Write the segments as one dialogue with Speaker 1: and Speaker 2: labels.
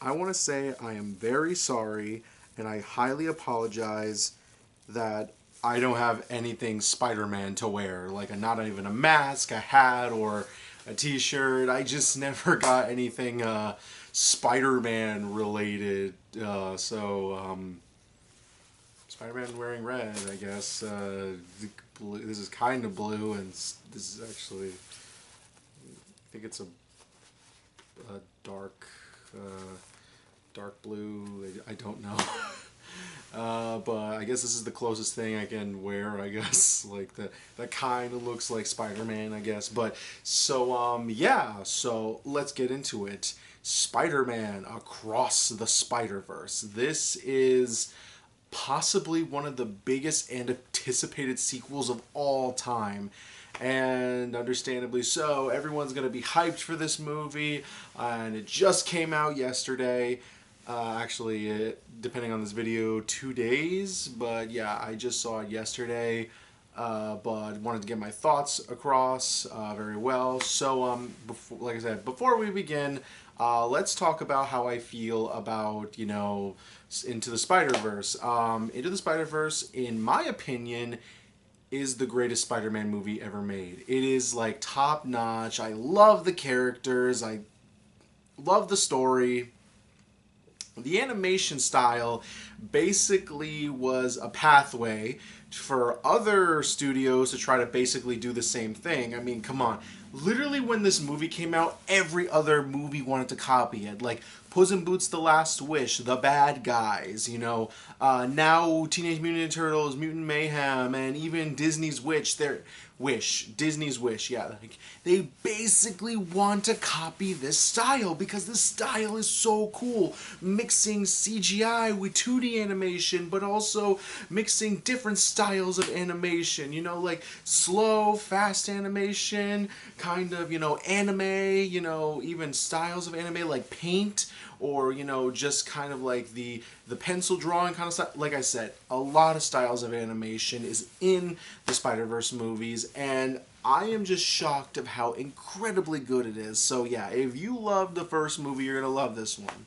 Speaker 1: I want to say I am very sorry and I highly apologize that I don't have anything Spider-Man to wear. Like, not even a mask, a hat, or a t-shirt. I just never got anything Spider-Man related. Spider-Man wearing red, I guess. This is kind of blue, and this is actually, I think it's a dark, dark blue. I don't know. But I guess this is the closest thing I can wear, I guess. Like, that kind of looks like Spider-Man, I guess. But, yeah, so let's get into it. Spider-Man Across the Spider-Verse. This is possibly one of the biggest and anticipated sequels of all time. And understandably so, everyone's going to be hyped for this movie, and it just came out yesterday. Depending on this video, 2 days, but yeah, I just saw it yesterday, but wanted to get my thoughts across very well. So, like I said, before we begin, let's talk about how I feel about, Into the Spider-Verse. Into the Spider-Verse, in my opinion, is the greatest Spider-Man movie ever made. It is, like, top-notch. I love the characters. I love the story. The animation style basically was a pathway for other studios to try to basically do the same thing. I mean, come on. Literally, when this movie came out, every other movie wanted to copy it. Like, Puss in Boots: The Last Wish, The Bad Guys, now Teenage Mutant Ninja Turtles, Mutant Mayhem, and even Disney's Wish, yeah. Like, they basically want to copy this style because this style is so cool. Mixing CGI with 2D animation, but also mixing different styles of animation, like slow, fast animation, kind of, anime, even styles of anime like paint, or just kind of like the pencil drawing kind of stuff. Like I said, a lot of styles of animation is in the Spider-Verse movies, and I am just shocked of how incredibly good it is. So yeah, if you loved the first movie, you're gonna love this one.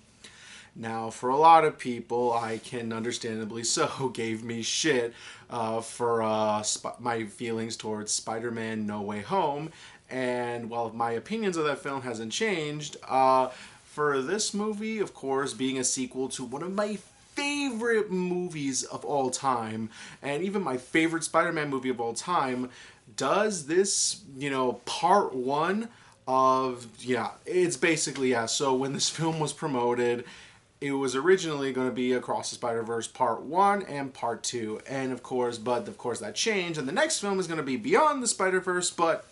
Speaker 1: Now, for a lot of people, I can understandably so, gave me shit for my feelings towards Spider-Man No Way Home. And while my opinions of that film hasn't changed, for this movie, of course, being a sequel to one of my favorite movies of all time, and even my favorite Spider-Man movie of all time, does this, part one of, yeah, it's basically, yeah. So when this film was promoted, it was originally going to be Across the Spider-Verse Part 1 and Part 2. And of course that changed, and the next film is going to be Beyond the Spider-Verse, but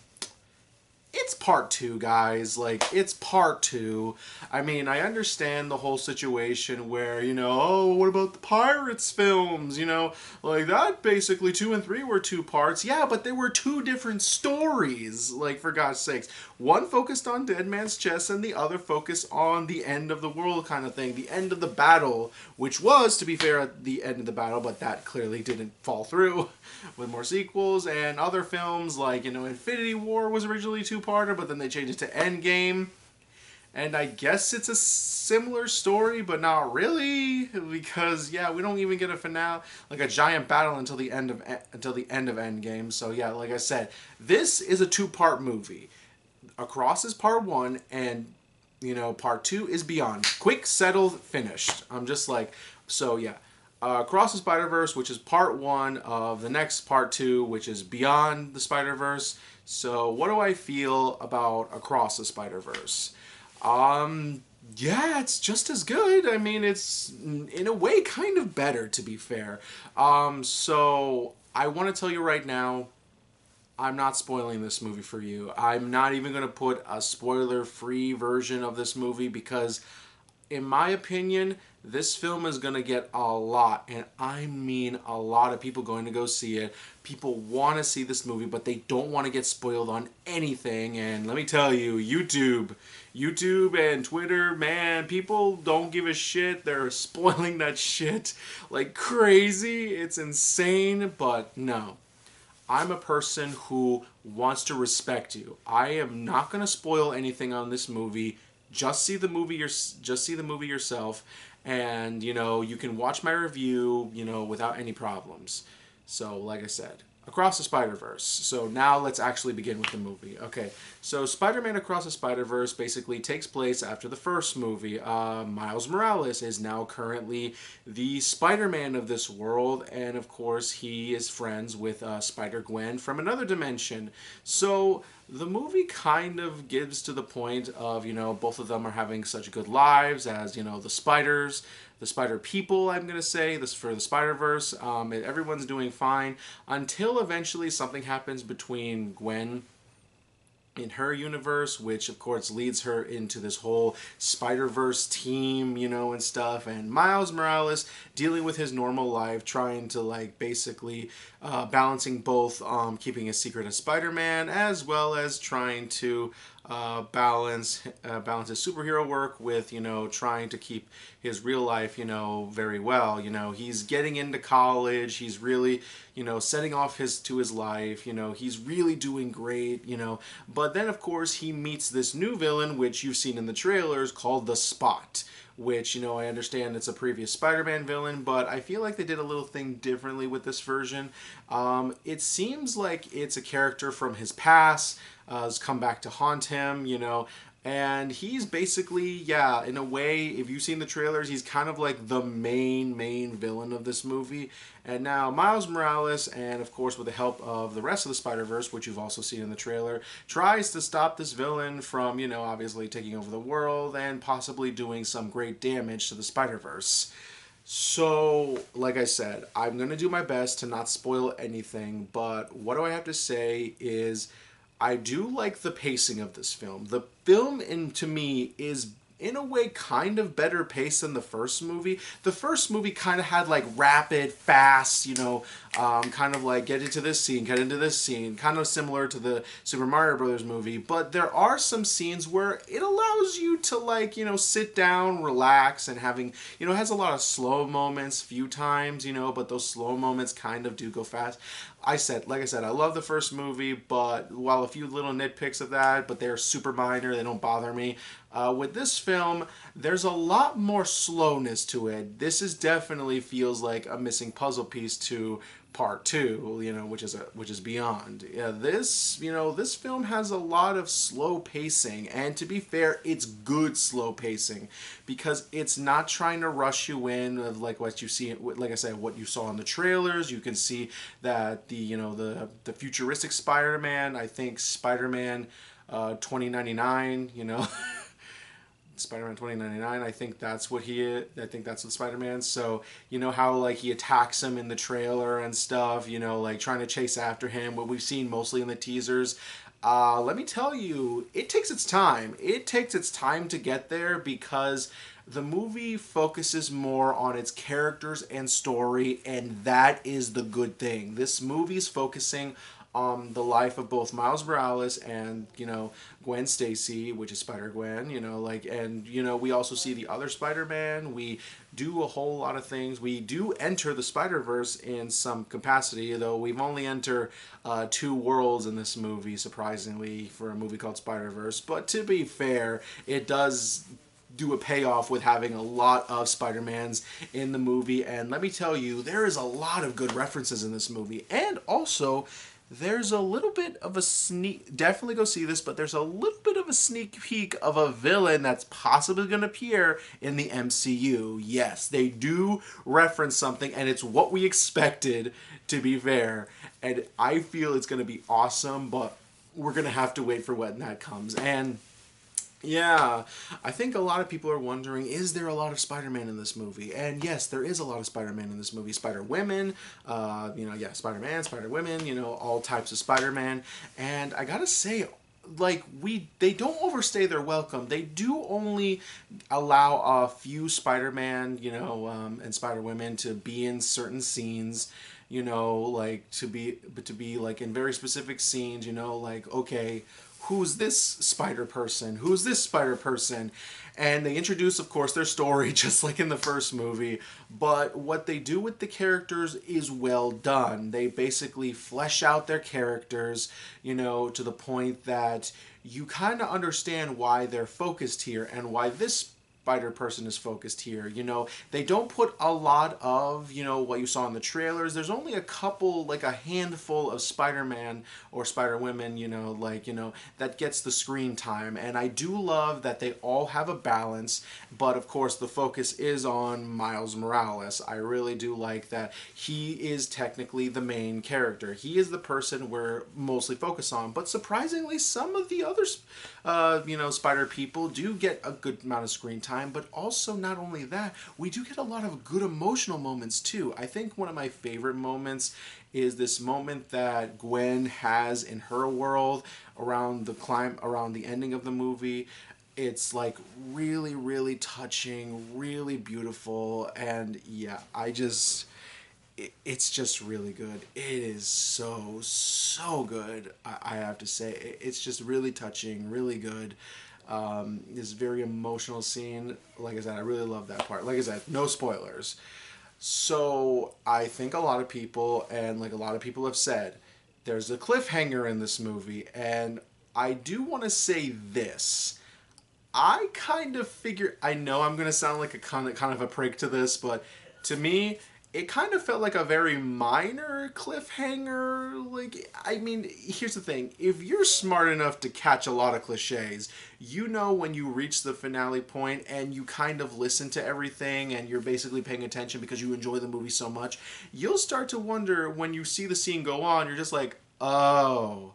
Speaker 1: it's part 2, guys. Like, it's part 2. I mean, I understand the whole situation where, oh, what about the Pirates films? Like, that basically 2 and 3 were 2 parts. Yeah, but they were 2 different stories, like, for God's sakes. One focused on Dead Man's Chest, and the other focused on the end of the world kind of thing, the end of the battle, which was, to be fair, at the end of the battle, but that clearly didn't fall through with more sequels. And other films, like, Infinity War was originally 2-parter, but then they changed it to Endgame. And I guess it's a similar story, but not really, because yeah, we don't even get a finale, like a giant battle until the end of Endgame. So yeah, like I said, this is a 2-part movie. Across is part 1, and part 2 is Beyond. Quick, settled, finished. I'm just like, so yeah. Across the Spider-Verse, which is part 1 of the next part 2, which is Beyond the Spider-Verse. So what do I feel about Across the Spider-Verse? Yeah, it's just as good. I mean, it's in a way kind of better, to be fair. So I want to tell you right now, I'm not spoiling this movie for you. I'm not even going to put a spoiler-free version of this movie because, in my opinion, this film is going to get a lot, and I mean a lot of people going to go see it. People want to see this movie, but they don't want to get spoiled on anything. And let me tell you, YouTube and Twitter, man, people don't give a shit. They're spoiling that shit like crazy. It's insane, but no. I'm a person who wants to respect you. I am not going to spoil anything on this movie. just see the movie yourself, and you know, you can watch my review, you know, without any problems. So like I said, Across the Spider-Verse. So now let's actually begin with the movie. Okay, so Spider-Man Across the Spider-Verse basically takes place after the first movie. Miles Morales is now currently the Spider-Man of this world, and of course he is friends with Spider-Gwen from another dimension. So the movie kind of gives to the point of, you know, both of them are having such good lives as, you know, the spiders, the spider people, I'm going to say, this for the Spider-Verse. Everyone's doing fine until eventually something happens between Gwen in her universe, which of course leads her into this whole Spider-Verse team, you know, and stuff, and Miles Morales dealing with his normal life, trying to like basically balancing both keeping a secret as Spider-Man as well as trying to balance his superhero work with, you know, trying to keep his real life, you know, very well. You know, he's getting into college, he's really, you know, setting off his life, you know, he's really doing great, you know. But then of course he meets this new villain, which you've seen in the trailers, called the Spot, which, you know, I understand it's a previous Spider-Man villain, but I feel like they did a little thing differently with this version. It seems like it's a character from his past, has come back to haunt him, you know, and he's basically, yeah, in a way, if you've seen the trailers, he's kind of like the main villain of this movie. And now Miles Morales, and of course with the help of the rest of the Spider-Verse, which you've also seen in the trailer, tries to stop this villain from, you know, obviously taking over the world and possibly doing some great damage to the Spider-Verse. So, like I said, I'm going to do my best to not spoil anything, but what do I have to say is I do like the pacing of this film. The film, to me, is in a way kind of better paced than the first movie. The first movie kind of had like rapid, fast, you know, kind of like get into this scene, get into this scene, kind of similar to the Super Mario Brothers movie. But there are some scenes where it allows you to like, you know, sit down, relax, and having, you know, it has a lot of slow moments, few times, you know, but those slow moments kind of do go fast. Like I said, I love the first movie, but while a few little nitpicks of that, but they're super minor, they don't bother me. With this film, there's a lot more slowness to it. This is definitely feels like a missing puzzle piece to part two, you know, which is Beyond. Yeah, this, you know, this film has a lot of slow pacing, and to be fair, it's good slow pacing because it's not trying to rush you in of like what you see, like I said, what you saw in the trailers. You can see that the, you know, the futuristic Spider-Man, I think Spider-Man 2099, you know. Spider-Man 2099, I think that's what he is. I think that's what Spider-Man. So, you know how like he attacks him in the trailer and stuff, you know, like trying to chase after him, what we've seen mostly in the teasers. Let me tell you, it takes its time. It takes its time to get there because the movie focuses more on its characters and story, and that is the good thing. This movie's focusing the life of both Miles Morales and, you know, Gwen Stacy, which is Spider-Gwen, you know, like, and, you know, we also see the other Spider-Man. We do a whole lot of things. We do enter the Spider-Verse in some capacity, though we've only entered 2 worlds in this movie, surprisingly, for a movie called Spider-Verse. But to be fair, it does do a payoff with having a lot of Spider-Mans in the movie, and let me tell you, there is a lot of good references in this movie, and also there's a little bit of a sneak, definitely go see this, but there's a little bit of a sneak peek of a villain that's possibly going to appear in the MCU. Yes, they do reference something, and it's what we expected, to be fair, and I feel it's going to be awesome, but we're going to have to wait for when that comes. And yeah, I think a lot of people are wondering, is there a lot of Spider-Man in this movie? And yes, there is a lot of Spider-Man in this movie. Spider-Women, you know, yeah, Spider-Man, Spider-Women, you know, all types of Spider-Man. And I gotta say, like, they don't overstay their welcome. They do only allow a few Spider-Man, you know, and Spider-Women to be in certain scenes, you know, like, to be like in very specific scenes, you know, like, okay, who's this spider person? Who's this spider person? And they introduce, of course, their story just like in the first movie. But what they do with the characters is well done. They basically flesh out their characters, to the point that you kind of understand why they're focused here and why this spider person is focused here. They don't put a lot of, what you saw in the trailers. There's only a couple, like a handful of Spider-Man or Spider-Women, that gets the screen time. And I do love that they all have a balance, but of course the focus is on Miles Morales. I really do like that he is technically the main character. He is the person we're mostly focused on, but surprisingly some of the other Spider people do get a good amount of screen time, but also not only that, we do get a lot of good emotional moments too. I think one of my favorite moments is this moment that Gwen has in her world around the ending of the movie. It's like really, really touching, really beautiful, and yeah, it's just really good. It is so good. I have to say, it's just really touching, really good. This very emotional scene. Like I said, I really love that part. Like I said, no spoilers. So I think a lot of people, and like a lot of people have said, there's a cliffhanger in this movie, and I do want to say this. I kind of figure, I know I'm going to sound like a kind of a prig to this, but to me, it kind of felt like a very minor cliffhanger. Like, I mean, here's the thing. If you're smart enough to catch a lot of cliches, when you reach the finale point and you kind of listen to everything and you're basically paying attention because you enjoy the movie so much, you'll start to wonder when you see the scene go on, you're just like, oh.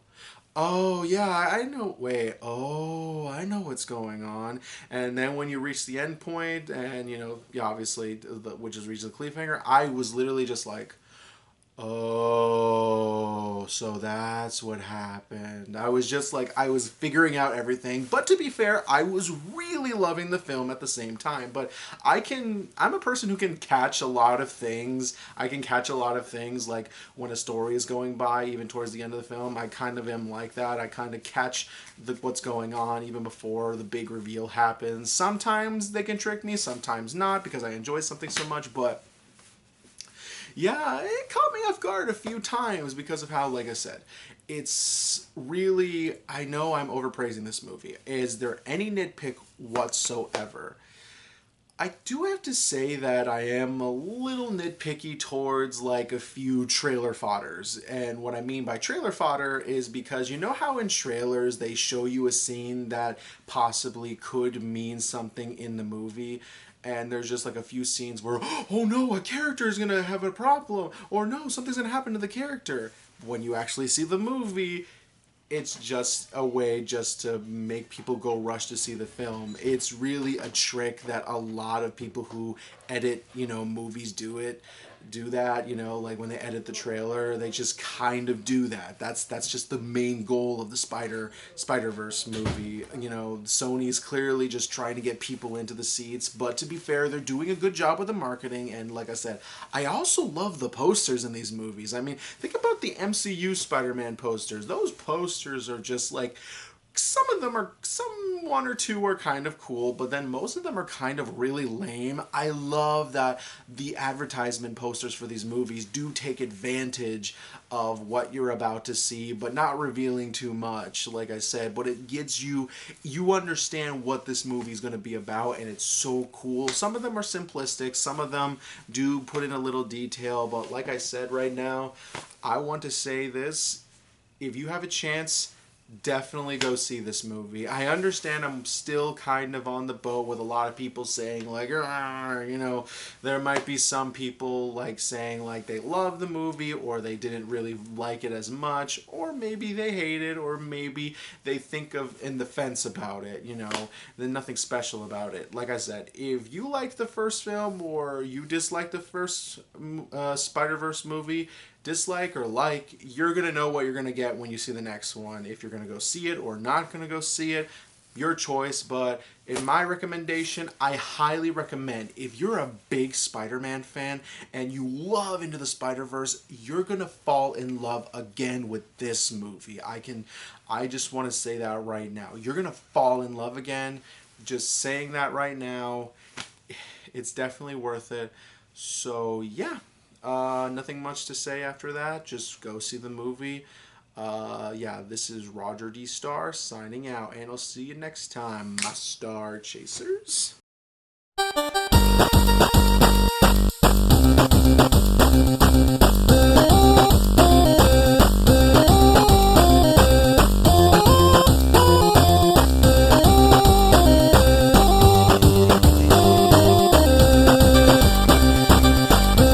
Speaker 1: Oh, yeah, I know. Wait, oh, I know what's going on. And then when you reach the end point, and, yeah, obviously, which is reach the cliffhanger, I was literally just like, oh, so that's what happened. I was just like, I was figuring out everything. But to be fair, I was really loving the film at the same time. But I'm a person who can catch a lot of things. I can catch a lot of things like when a story is going by, even towards the end of the film. I kind of am like that. I kind of catch what's going on even before the big reveal happens. Sometimes they can trick me, sometimes not, because I enjoy something so much, but yeah, it caught me off guard a few times because of how, like I said, it's really, I know I'm overpraising this movie. Is there any nitpick whatsoever? I do have to say that I am a little nitpicky towards like a few trailer fodders. And what I mean by trailer fodder is because you know how in trailers they show you a scene that possibly could mean something in the movie? And there's just like a few scenes where, oh no, a character is going to have a problem, or no, something's going to happen to the character. When you actually see the movie, it's just a way just to make people go rush to see the film. It's really a trick that a lot of people who edit, movies do that, like when they edit the trailer, they just kind of do that. That's just the main goal of the SpiderVerse movie. Sony's clearly just trying to get people into the seats, but to be fair, they're doing a good job with the marketing, and like I said, I also love the posters in these movies. I mean, think about the MCU Spider-Man posters. Those posters are just like, one or two are kind of cool, but then most of them are kind of really lame. I love that the advertisement posters for these movies do take advantage of what you're about to see, but not revealing too much, like I said, but it gets you understand what this movie is going to be about, and it's so cool. Some of them are simplistic, some of them do put in a little detail, but like I said right now, I want to say this: if you have a chance, definitely go see this movie. I understand I'm still kind of on the boat with a lot of people saying like, there might be some people like saying like they love the movie or they didn't really like it as much, or maybe they hate it, or maybe they think of in the fence about it, there's nothing special about it. Like I said, if you liked the first film or you disliked the first Spider-Verse movie, dislike or like, you're going to know what you're going to get when you see the next one. If you're going to go see it or not going to go see it, your choice. But in my recommendation, I highly recommend, if you're a big Spider-Man fan and you love Into the Spider-Verse, you're going to fall in love again with this movie. I just want to say that right now. You're going to fall in love again. Just saying that right now, it's definitely worth it. So yeah, nothing much to say after that. Just go see the movie. Yeah, this is Roger D. Star signing out, and I'll see you next time, my Star Chasers.